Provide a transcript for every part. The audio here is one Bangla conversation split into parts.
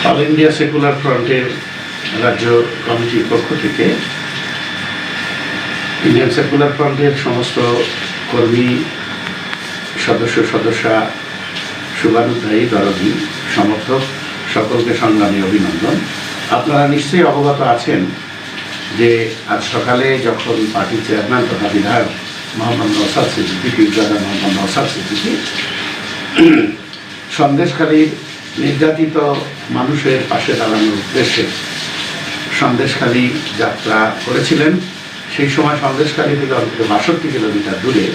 অল ইন্ডিয়া সেকুলার ফ্রন্টের রাজ্য কমিটির পক্ষ থেকে ইন্ডিয়ান সেকুলার ফ্রন্টের সমস্ত কর্মী সদস্যা শুভানুধ্যায়ী দরদী সমর্থক সকলকে সংগ্রামী অভিনন্দন। আপনারা নিশ্চয়ই অবগত আছেন যে আজ সকালে যখন পার্টির চেয়ারম্যান তথা বিধায়ক মোহাম্মদ নওশাদ সিদ্দিকী পীরজাদা মোহাম্মদ নওশাদ সিদ্দিকী সন্দেশখালীর নির্যাতিত মানুষের পাশে দাঁড়ানোর উদ্দেশ্যে সন্দেশখালী যাত্রা করেছিলেন, সেই সময় সন্দেশখালী থেকে অন্তত ৬২ কিলোমিটার দূরে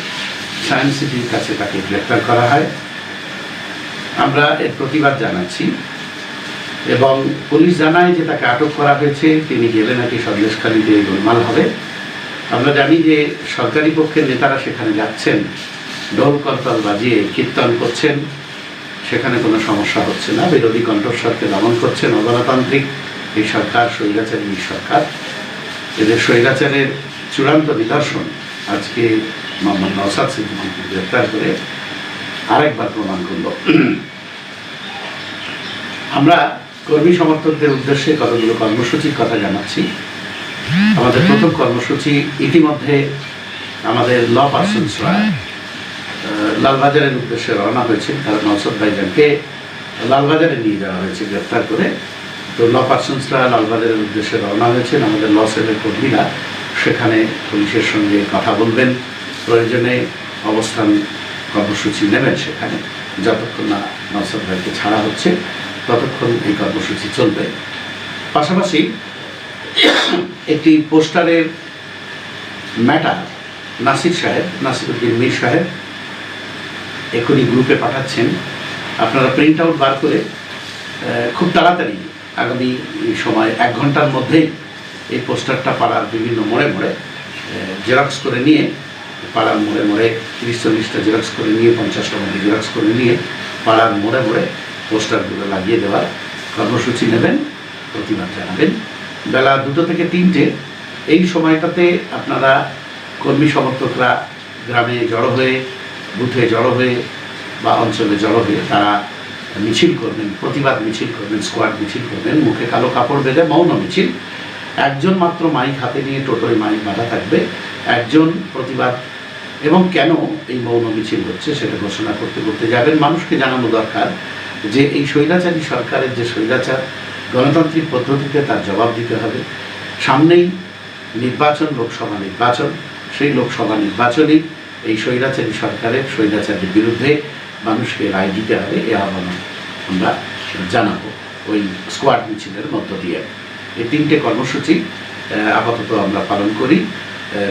সায়েন্স সিটির কাছে তাকে গ্রেপ্তার করা হয়। আমরা এর প্রতিবাদ জানাচ্ছি এবং পুলিশ জানায় যে তাকে আটক করা হয়েছে, তিনি গেলে নাকি সন্দেশখালীতে গোলমাল হবে। আমরা জানি যে সরকারি পক্ষের নেতারা সেখানে যাচ্ছেন, ঢোল করতাল বাজিয়ে কীর্তন করছেন, সেখানে কোনো সমস্যা হচ্ছে না। বিরোধী কণ্ঠস্বরকে দমন করছেন অগণতান্ত্রিক এই সরকার, স্বৈরাচারী সরকার। এদের স্বৈরাচারের চূড়ান্ত নিদর্শন আজকে মোহাম্মদ নওশাদ সিদ্দিকীকে গ্রেপ্তার করে আরেকবার প্রমাণ করল। আমরা কর্মী সমর্থকদের উদ্দেশ্যে কতগুলো কর্মসূচির কথা জানাচ্ছি। আমাদের প্রথম কর্মসূচি ইতিমধ্যে আমাদের ল পার্সনসরা লালবাজারের উদ্দেশ্যে রওনা হয়েছে, কারণ নওশাদ ভাইজানকে লালবাজারে নিয়ে যাওয়া হয়েছে গ্রেপ্তার করে। তো ল পার্সনসরা লালবাজারের উদ্দেশ্যে রওনা হয়েছেন। আমাদের ল সেলের কর্মীরা সেখানে পুলিশের সঙ্গে কথা বলবেন, প্রয়োজনে অবস্থান কর্মসূচি নেবেন সেখানে। যতক্ষণ না নওশাদ ভাইকে ছাড়া হচ্ছে ততক্ষণ এই কর্মসূচি চলবে। পাশাপাশি একটি পোস্টারের ম্যাটার নাসিরুদ্দিন মীর সাহেব এখনই গ্রুপে পাঠাচ্ছেন। আপনারা প্রিন্ট আউট বার করে খুব তাড়াতাড়ি আগামী সময় 1 ঘন্টার মধ্যেই এই পোস্টারটা পাড়ার বিভিন্ন মোড়ে মোড়ে জেরক্স করে নিয়ে, পাড়ার মোড়ে মোড়ে 30-40টা জেরক্স করে নিয়ে, 50টা মধ্যে জেরক্স করে নিয়ে পাড়ার মোড়ে মোড়ে পোস্টারগুলো লাগিয়ে দেওয়ার কর্মসূচি নেবেন, প্রতিবাদ জানাবেন। বেলা 2টো থেকে 3টে এই সময়টাতে আপনারা কর্মী সমর্থকরা গ্রামে জড়ো হয়ে, বুথে জড়ো হয়ে বা অঞ্চলে জড়ো হয়ে তারা মিছিল করবেন, প্রতিবাদ মিছিল করবেন, স্কোয়াড মিছিল করবেন, মুখে কালো কাপড় বেঁধে মৌন মিছিল। একজন মাত্র মাইক হাতে নিয়ে টোটোয় মাইক বাঁধা থাকবে, একজন প্রতিবাদ এবং কেন এই মৌন মিছিল হচ্ছে সেটা ঘোষণা করতে করতে যাবেন। মানুষকে জানানো দরকার যে এই স্বৈরাচারী সরকারের যে স্বৈরাচার, গণতান্ত্রিক পদ্ধতিতে তার জবাব দিতে হবে। সামনেই নির্বাচন, লোকসভা নির্বাচন, সেই লোকসভা নির্বাচনই এই স্বৈরাচারী সরকারের স্বৈরাচারের বিরুদ্ধে মানুষকে রায় দিতে হবে। এ আহ্বান আমরা জানাবো ওই স্কোয়াড মিছিলের মধ্য দিয়ে। এই 3টে কর্মসূচি আপাতত আমরা পালন করি।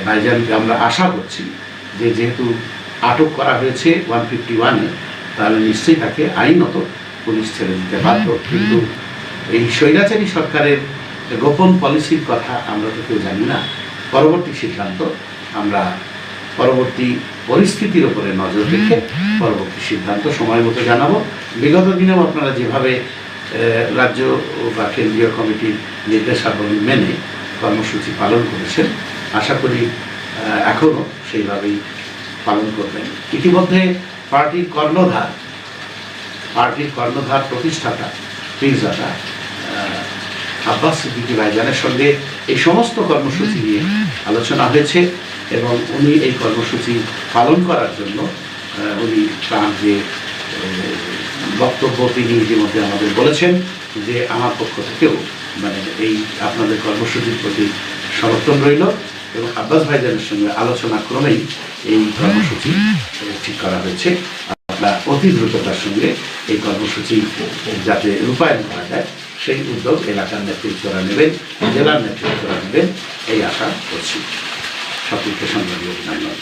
ভাইজানকে আমরা আশা করছি যে যেহেতু আটক করা হয়েছে 151-এ, তাহলে নিশ্চয়ই তাকে আইনত পুলিশ ছেড়ে দিতে বাধ্য। কিন্তু এই স্বৈরাচারী সরকারের গোপন পলিসির কথা আমরা তো কেউ জানি না। পরবর্তী সিদ্ধান্ত আমরা পরবর্তী পরিস্থিতির উপরে নজর রেখে পরবর্তী সিদ্ধান্ত সময় মতো জানাবো। বিগত দিনেও আপনারা যেভাবে রাজ্য বা কেন্দ্রীয় কমিটির নির্দেশাবলী মেনে কর্মসূচি পালন করেছেন, আশা করি এখনও সেইভাবেই পালন করবেন। ইতিমধ্যে পার্টির কর্ণধার প্রতিষ্ঠাতা পীরজাদা আব্বাস সিদ্দিকী ভাইজানের সঙ্গে এই সমস্ত কর্মসূচি নিয়ে আলোচনা হয়েছে এবং উনি এই কর্মসূচি পালন করার জন্য উনি তাঁর যে বক্তব্য তিনি ইতিমধ্যে আমাদের বলেছেন যে আমার পক্ষ থেকেও এই আপনাদের কর্মসূচির প্রতি সমর্থন রইল এবং আব্বাস ভাইজানের সঙ্গে আলোচনা ক্রমেই এই কর্মসূচি ঠিক করা হয়েছে। আপনারা অতি দ্রুততার সঙ্গে এই কর্মসূচি যাতে রূপায়ণ করা যায় সেই উদ্যোগ এলাকার নেতৃত্বরা নেবেন, জেলার নেতৃত্বরা নেবেন, এই আশা করছি। সকলকে সংগ্রামী অভিনন্দন।